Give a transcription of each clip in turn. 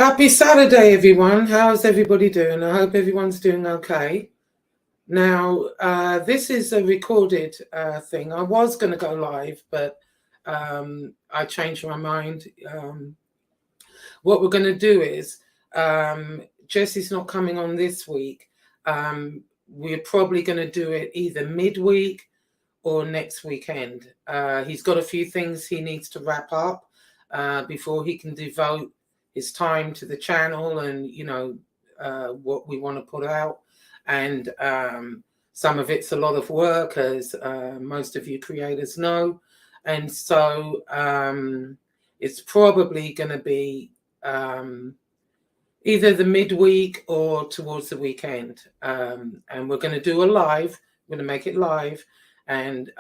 Happy Saturday, everyone. How's everybody doing? I hope everyone's doing okay. Now, this is a recorded thing. I was going to go live, but I changed my mind. What we're going to do is, Jesse's not coming on this week. We're probably going to do it either midweek or next weekend. He's got a few things he needs to wrap up before he can devote his time to the channel and what we want to put out. And some of it's a lot of work, as most of you creators know, and so it's probably going to be either the midweek or towards the weekend, and we're going to do a live. We're going to make it live, and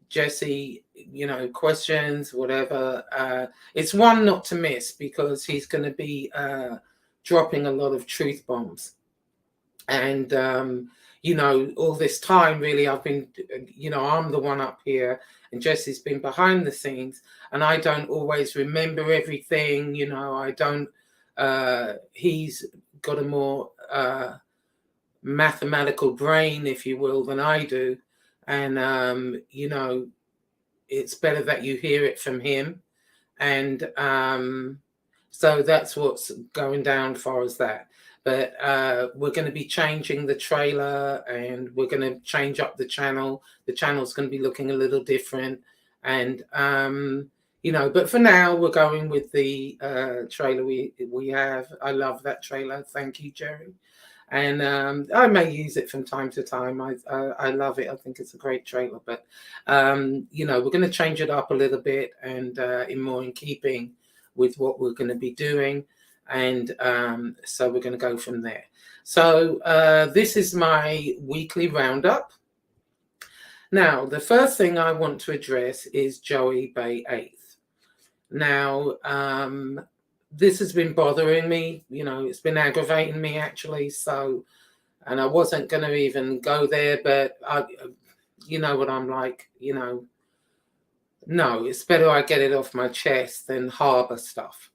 Jesse, questions, whatever. It's one not to miss because he's going to be dropping a lot of truth bombs. And, all this time, really, I've been, I'm the one up here and Jesse's been behind the scenes, and I don't always remember everything. I don't, he's got a more mathematical brain, if you will, than I do. And, it's better that you hear it from him. And so that's what's going down as far as that. But we're going to be changing the trailer, and we're going to change up the channel. The channel's going to be looking a little different. And, but for now, we're going with the trailer we have. I love that trailer. Thank you, Jerry. And I may use it from time to time. I love it. I think it's a great trailer. But, we're going to change it up a little bit and in keeping with what we're going to be doing. And so we're going to go from there. So this is my weekly roundup. Now, the first thing I want to address is Joey Bay 8th. Now, this has been bothering me, it's been aggravating me actually. So, and I wasn't going to even go there, but you know what I'm like, no, it's better I get it off my chest than harbor stuff.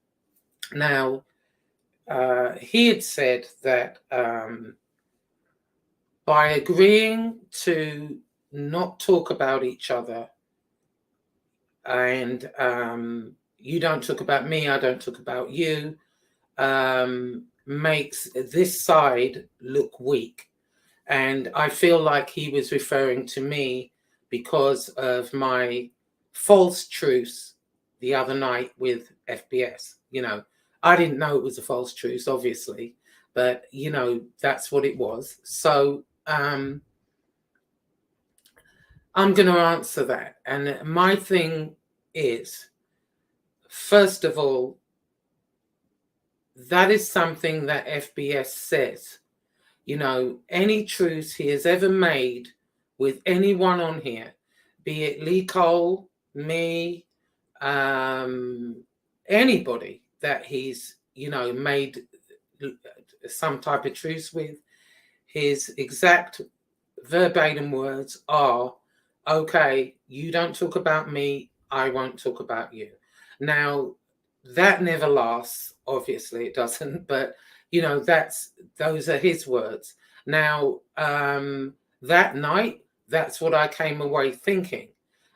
Now, he had said that by agreeing to not talk about each other, and you don't talk about me, I don't talk about you, makes this side look weak. And I feel like he was referring to me because of my false truce the other night with FBS. I didn't know it was a false truce, obviously, but, that's what it was. So I'm going to answer that. And my thing is, first of all, that is something that FBS says. Any truce he has ever made with anyone on here, be it Lee Cole, me, anybody that he's, made some type of truce with, his exact verbatim words are, okay, you don't talk about me, I won't talk about you. Now, that never lasts. Obviously, it doesn't. But, those are his words. Now, that night, that's what I came away thinking.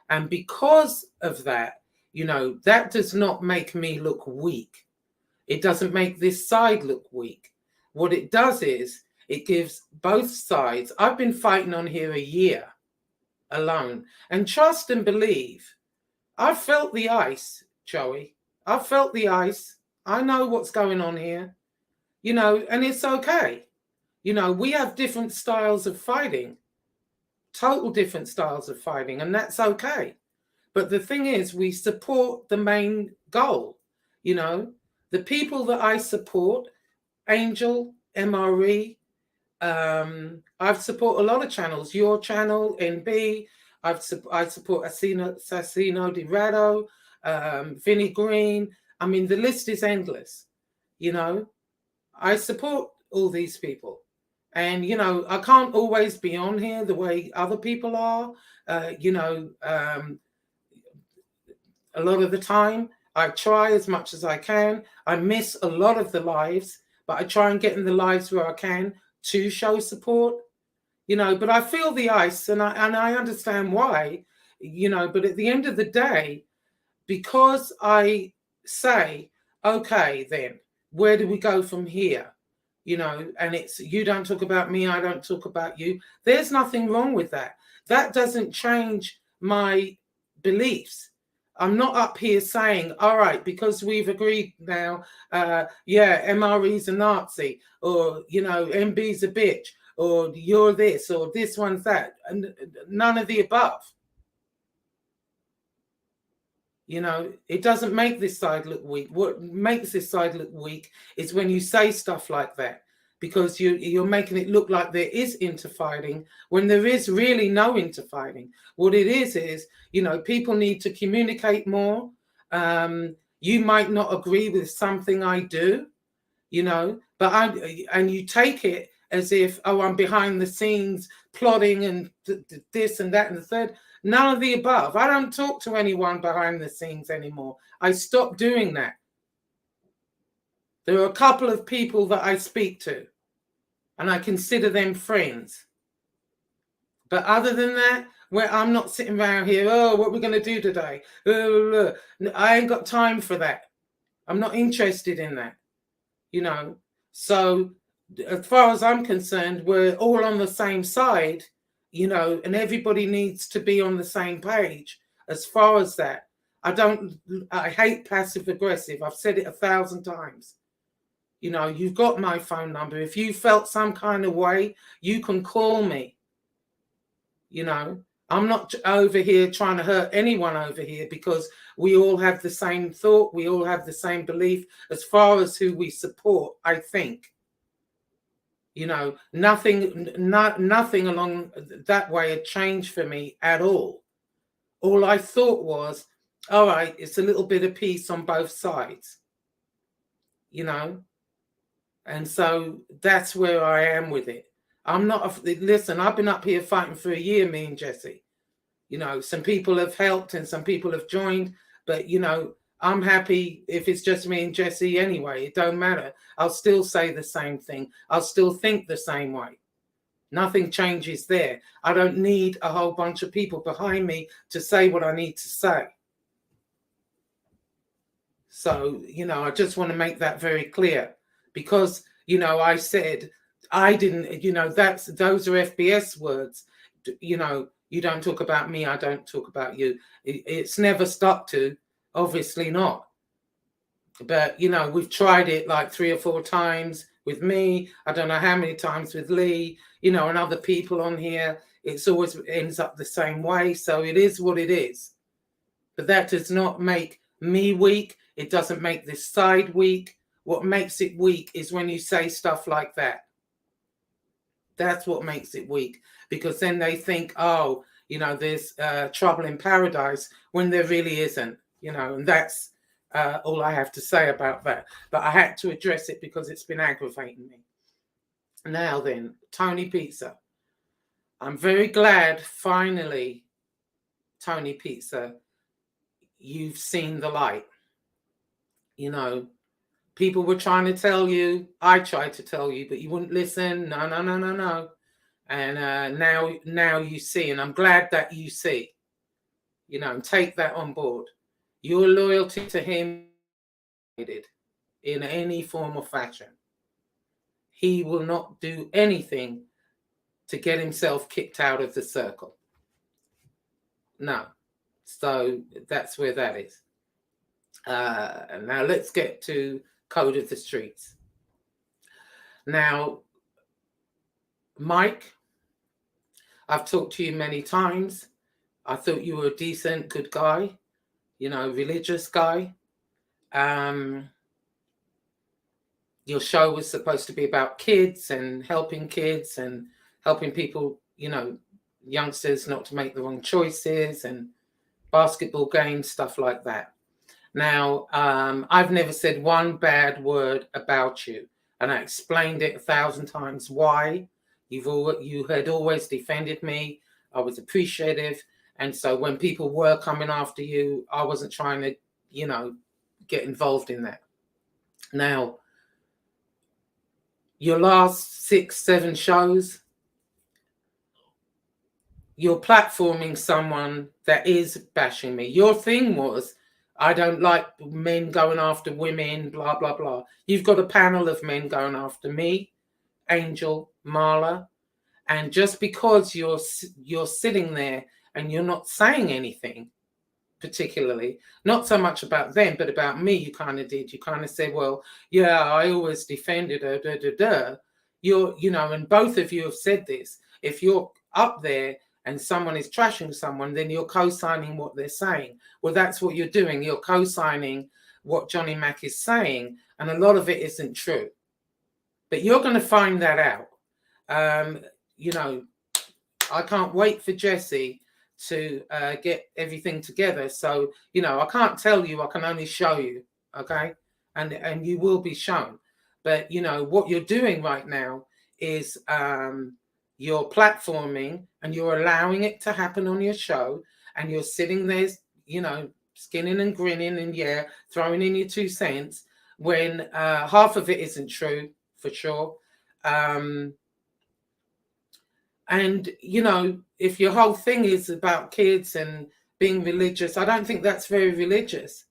And because of that, that does not make me look weak. It doesn't make this side look weak. What it does is it gives both sides. I've been fighting on here a year alone. And trust and believe, I've felt the ice, Joey. I've felt the ice. I know what's going on here, and it's okay. We have different styles of fighting, total different styles of fighting, and that's okay. But the thing is, we support the main goal. The people that I support, Angel, MRE, I support a lot of channels, your channel, NB, I support Assassino Di Rado, Vinnie Green. I mean, the list is endless. I support all these people. And, I can't always be on here the way other people are, a lot of the time. I try as much as I can. I miss a lot of the lives, but I try and get in the lives where I can to show support, but I feel the ice, and I understand why, but at the end of the day, because I say, okay, then where do we go from here? And it's, you don't talk about me, I don't talk about you. There's nothing wrong with that. That doesn't change my beliefs. I'm not up here saying, all right, because we've agreed now, MRE's a Nazi, or, MB's a bitch, or you're this, or this one's that. And none of the above. It doesn't make this side look weak. What makes this side look weak is when you say stuff like that, because you're making it look like there is interfighting when there is really no interfighting. What it is, people need to communicate more. You might not agree with something I do, but and you take it as if, oh, I'm behind the scenes plotting and this and that and the third. None of the above. I don't talk to anyone behind the scenes anymore. I stopped doing that. There are a couple of people that I speak to, and I consider them friends. But other than that, where I'm not sitting around here, oh, what we're going to do today? I ain't got time for that. I'm not interested in that, So as far as I'm concerned, we're all on the same side, and everybody needs to be on the same page as far as that. I hate passive aggressive. I've said it 1,000 times. You've got my phone number. If you felt some kind of way, you can call me. I'm not over here trying to hurt anyone over here, because we all have the same thought. We all have the same belief as far as who we support, I think. Nothing along that way had changed for me at all. All I thought was, all right, it's a little bit of peace on both sides, and so that's where I am with it. I'm not, listen, I've been up here fighting for a year, me and Jesse. Some people have helped and some people have joined, but, I'm happy if it's just me and Jesse anyway. It don't matter. I'll still say the same thing. I'll still think the same way. Nothing changes there. I don't need a whole bunch of people behind me to say what I need to say. So, I just want to make that very clear, because, I said, I didn't, those are FBS words, you don't talk about me, I don't talk about you. It's never stuck to, obviously not. But, we've tried it like 3 or 4 times with me. I don't know how many times with Lee, and other people on here. It's always ends up the same way. So it is what it is. But that does not make me weak. It doesn't make this side weak. What makes it weak is when you say stuff like that. That's what makes it weak, because then they think, oh, there's trouble in paradise, when there really isn't, and that's all I have to say about that. But I had to address it because it's been aggravating me. Now then, Tony Pizza. I'm very glad, finally, Tony Pizza, you've seen the light. People were trying to tell you, I tried to tell you, but you wouldn't listen. No. And now you see, and I'm glad that you see, and take that on board. Your loyalty to him in any form or fashion. He will not do anything to get himself kicked out of the circle. No. So that's where that is. Now let's get to Code of the Streets. Now, Mike, I've talked to you many times. I thought you were a decent, good guy, religious guy. Your show was supposed to be about kids and helping people, youngsters not to make the wrong choices, and basketball games, stuff like that. Now, I've never said one bad word about you, and I explained it 1,000 times why. You had always defended me. I was appreciative, and so when people were coming after you, I wasn't trying to, get involved in that. Now, your last 6, 7 shows, you're platforming someone that is bashing me. Your thing was, I don't like men going after women, blah, blah, blah. You've got a panel of men going after me, Angel, Marla. And just because you're sitting there and you're not saying anything, particularly, not so much about them, but about me, you kind of did. You kind of said, well, yeah, I always defended her, and both of you have said this. If you're up there and someone is trashing someone, then you're co-signing what they're saying. Well, that's what you're doing. You're co-signing what Johnny Mac is saying, and a lot of it isn't true. But you're going to find that out. I can't wait for Jessie to get everything together. So, I can't tell you, I can only show you, okay? And you will be shown. But, what you're doing right now is you're platforming and you're allowing it to happen on your show, and you're sitting there, skinning and grinning and, throwing in your 2 cents when half of it isn't true, for sure. And, if your whole thing is about kids and being religious, I don't think that's very religious.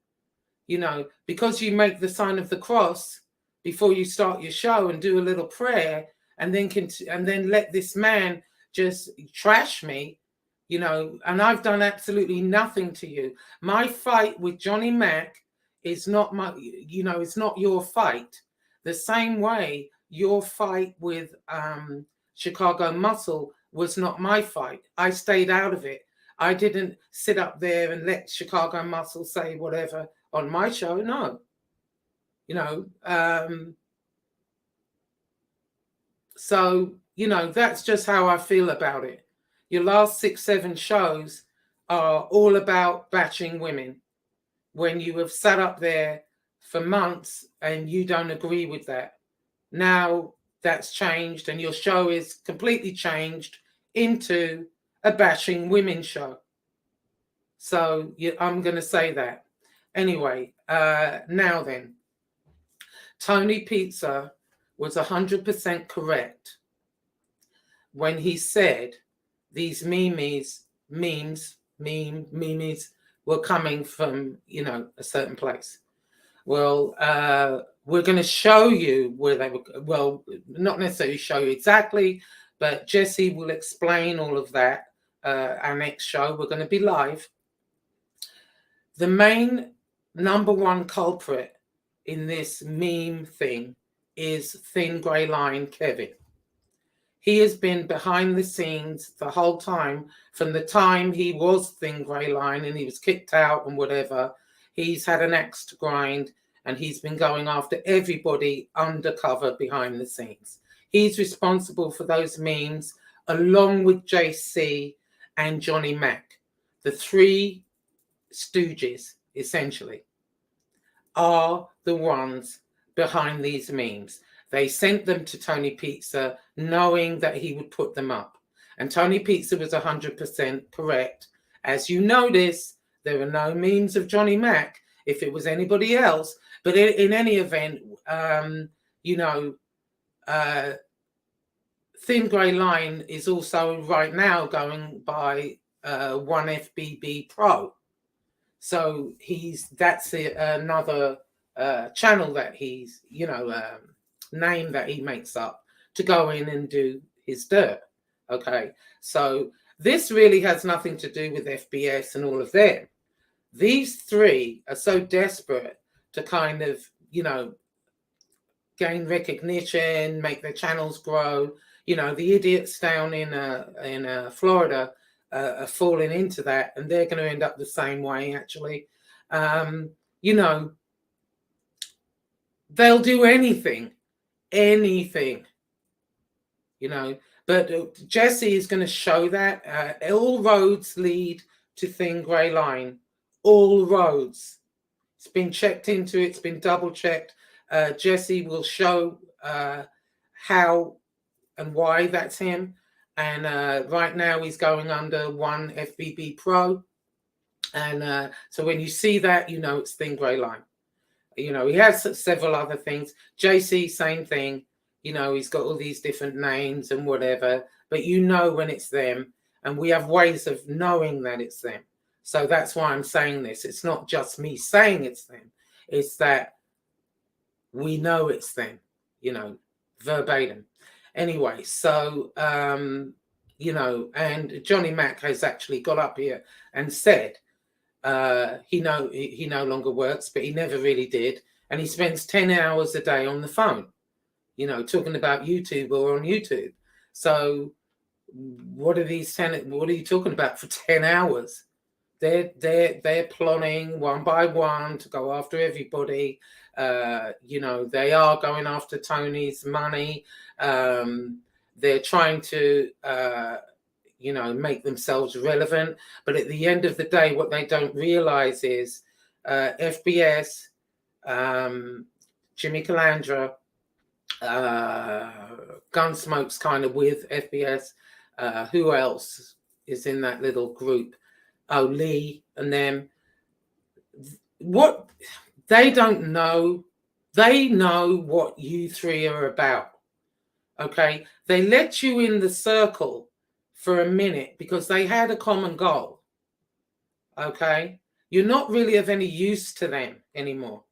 Because you make the sign of the cross before you start your show and do a little prayer and then let this man just trash me, and I've done absolutely nothing to you. My fight with Johnny Mac is not it's not your fight. The same way your fight with Chicago Muscle was not my fight. I stayed out of it. I didn't sit up there and let Chicago Muscle say whatever on my show. No. So, that's just how I feel about it. Your last 6, 7 shows are all about bashing women when you have sat up there for months and you don't agree with that. Now, that's changed and your show is completely changed into a bashing women show. So I'm going to say that. Anyway, now then, Tony Pizza was 100% correct when he said these memes were coming from, a certain place. Well, we're going to show you where they were. Well, not necessarily show you exactly, but Jessie will explain all of that. Our next show, we're going to be live. The main number one culprit in this meme thing is Thin Grey Line Kevin. He has been behind the scenes the whole time, from the time he was Thin Grey Line and he was kicked out and whatever. He's had an axe to grind and he's been going after everybody undercover behind the scenes. He's responsible for those memes along with JC and Johnny Mac. The 3 stooges, essentially, are the ones behind these memes. They sent them to Tony Pizza knowing that he would put them up. And Tony Pizza was 100% correct. As you notice, there are no memes of Johnny Mac. If it was anybody else, but in any event, Thin Grey Line is also right now going by 1FBB Pro. So that's another channel that he's, name that he makes up to go in and do his dirt. Okay, so this really has nothing to do with FBS and all of them. These 3 are so desperate to kind of, gain recognition, make their channels grow. The idiots down in Florida are falling into that, and they're going to end up the same way, actually. They'll do anything, but Jessie is going to show that all roads lead to Thin Grey Line. All roads. It's been checked into, it's been double checked. Jessie will show how and why that's him. And right now he's going under 1FBB Pro. And so when you see that, it's Thin Grey Line. You know, he has several other things. JC, same thing. You know, he's got all these different names and whatever, but you know when it's them, and we have ways of knowing that it's them. So that's why I'm saying this. It's not just me saying it's them. It's that we know it's them, you know, verbatim. Anyway, so, you know, and Johnny Mac has actually got up here and said he no longer works, but he never really did. And he spends 10 hours a day on the phone, you know, talking about YouTube or on YouTube. So what are you talking about for 10 hours? They're plotting one by one to go after everybody. You know, they are going after Tony's money. They're trying to you know, make themselves relevant. But at the end of the day, what they don't realize is FBS, Jimmy Calandra, Gunsmoke's kind of with FBS. Who else is in that little group? Oh, Lee and them. What they don't know, they know what you three are about. Okay, they let you in the circle for a minute because they had a common goal. Okay, you're not really of any use to them anymore.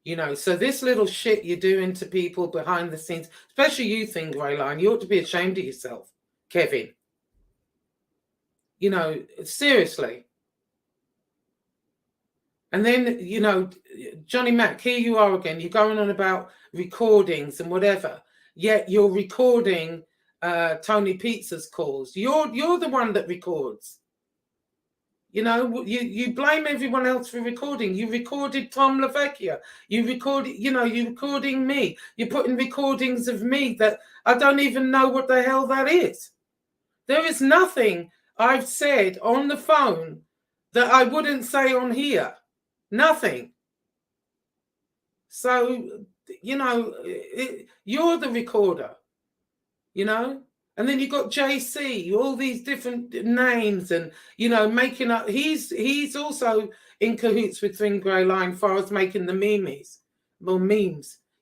You know, so this little shit you're doing to people behind the scenes, especially you, Thin Grey Line, you ought to be ashamed of yourself, Kevin. You know, seriously. And then, you know, Johnny Mac, here you are again. You're going on about recordings and whatever. Yet you're recording Tony Pizza's calls. You're the one that records. You know, you blame everyone else for recording. You recorded Tom LaVecchia. You recorded, you know, you're recording me. You're putting recordings of me that I don't even know what the hell that is. There is nothing I've said on the phone that I wouldn't say on here. Nothing. So, you know, you're the recorder, you know? And then you got JC, all these different names and, you know, making up. He's also in cahoots with Thin Grey Line as far as making the memes,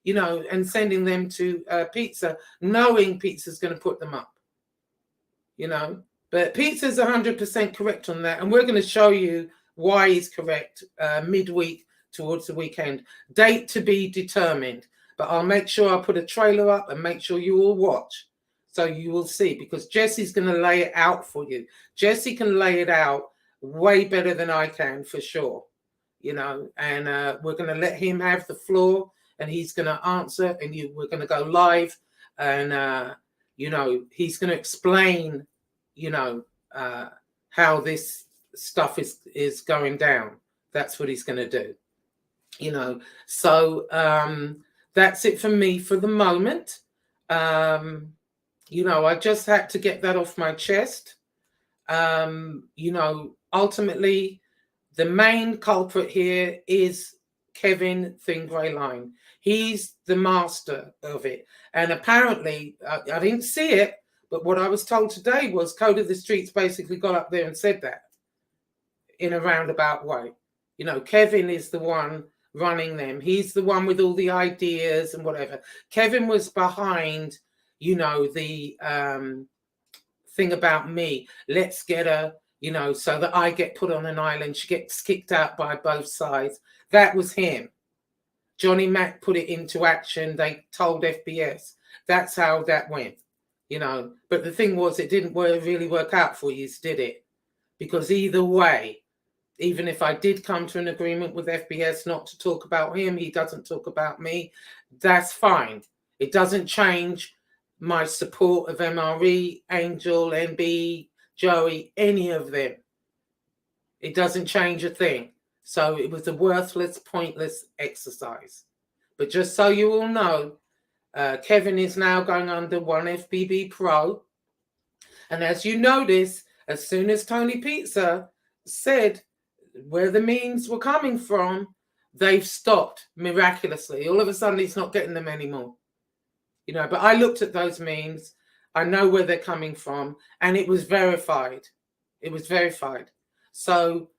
you know, and sending them to Pizza, knowing Pizza's going to put them up, you know? But Pizza's 100% correct on that. And we're going to show you why he's correct midweek towards the weekend. Date to be determined. But I'll make sure I put a trailer up and make sure you all watch. So you will see, because Jesse's going to lay it out for you. Jesse can lay it out way better than I can, for sure. You know, and we're going to let him have the floor, and he's going to answer, and we're going to go live, and, you know, he's going to explain, you know, how this stuff is going down. That's what he's going to do. You know, so that's it for me for the moment. You know, I just had to get that off my chest. You know, ultimately, the main culprit here is Kevin Thin Grey Line. He's the master of it. And apparently, I didn't see it, but what I was told today was Code of the Streets basically got up there and said that in a roundabout way. You know, Kevin is the one running them. He's the one with all the ideas and whatever. Kevin was behind, you know, the thing about me. Let's get her, you know, so that I get put on an island. She gets kicked out by both sides. That was him. Johnny Mac put it into action. They told FBS. That's how that went, you know. But the thing was, it didn't really work out for you, did it? Because either way, even if I did come to an agreement with FBS not to talk about him, he doesn't talk about me, that's fine. It doesn't change my support of MRE, Angel, NB, Joey, any of them. It doesn't change a thing. So it was a worthless, pointless exercise. But just so you all know, Kevin is now going under 1FBB Pro. And as you notice, as soon as Tony Pizza said where the memes were coming from, they've stopped miraculously. All of a sudden, he's not getting them anymore. You know, but I looked at those memes. I know where they're coming from, and it was verified. It was verified. So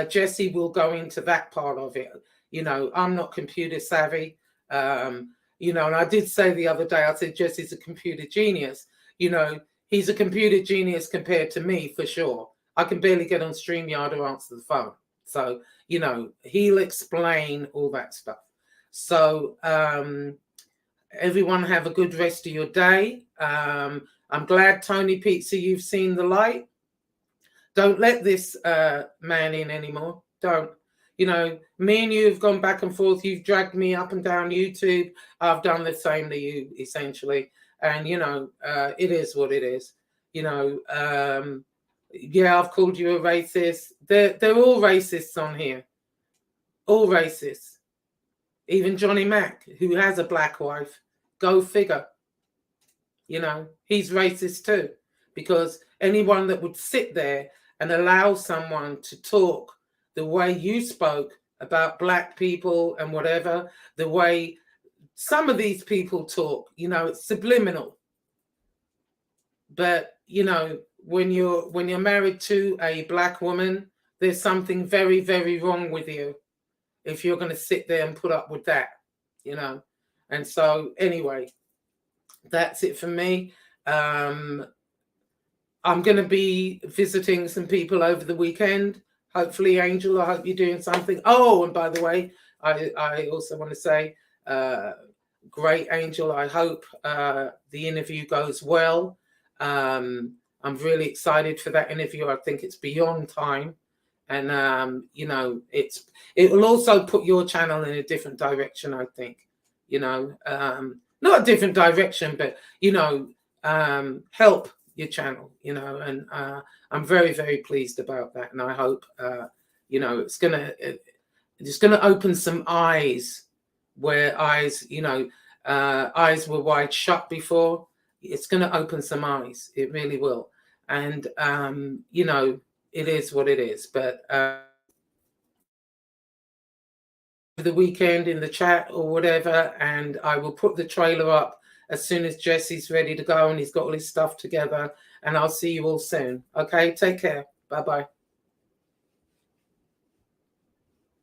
Jesse will go into that part of it. You know, I'm not computer savvy. You know, and I did say the other day, I said, Jesse's a computer genius. You know, he's a computer genius compared to me, for sure. I can barely get on StreamYard or answer the phone. So, you know, he'll explain all that stuff. So, everyone have a good rest of your day. I'm glad, Tony Pizza, you've seen the light. Don't let this man in anymore. Don't. You know, me and you have gone back and forth. You've dragged me up and down YouTube. I've done the same to you, essentially. And, you know, it is what it is. You know, yeah, I've called you a racist. They're all racists on here. All racists. Even Johnny Mac, who has a black wife. Go figure. You know, he's racist too. Because anyone that would sit there and allow someone to talk the way you spoke about black people and whatever, the way some of these people talk, you know, it's subliminal. But, you know, when you're married to a black woman, there's something very, very wrong with you if you're going to sit there and put up with that, you know. And so anyway, that's it for me. I'm going to be visiting some people over the weekend. Hopefully, Angel, I hope you're doing something. Oh, and by the way, I also want to say, great, Angel. I hope the interview goes well. I'm really excited for that interview. I think it's beyond time. And, you know, it will also put your channel in a different direction, I think. You know, not a different direction, but, you know, help your channel, you know, and I'm very, very pleased about that. And I hope, you know, it's gonna open some eyes where eyes, you know, eyes were wide shut before. It's gonna open some eyes. It really will. And, you know, it is what it is. But the weekend in the chat or whatever, and I will put the trailer up as soon as Jesse's ready to go and he's got all his stuff together, and I'll see you all soon. Okay, take care. Bye-bye.